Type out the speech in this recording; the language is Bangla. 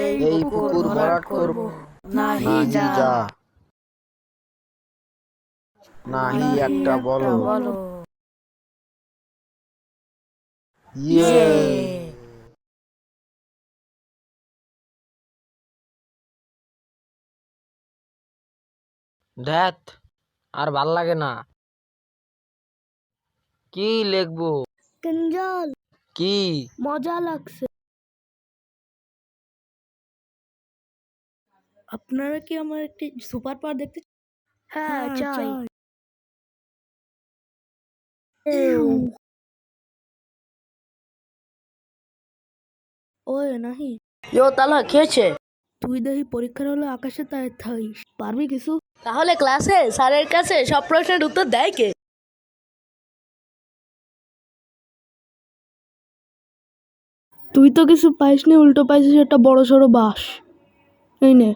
এই পুকুর ভরাট করব নাহি যা, নাহি একটা বলো। ইয়ে ধ্যাত, আর ভাল লাগে না। কি লিখবো? কিঞ্জল, কি? মজা লাগছে। আপনারা কি আমার একটি সুপার পাওয়ার দেখতে? হ্যাঁ, চাই। ওই নাহি তালা খেয়েছে। তুই দেখি পরীক্ষার হলে আকাশে তাই থাইস, পারবি কিছু? তাহলে ক্লাসে স্যারের কাছে সব প্রশ্নের উত্তর দেয় কে? তুই তো কিছু পাইসনি, উল্টো পাইছিস একটা বড় সড়ো বাস। এই নে।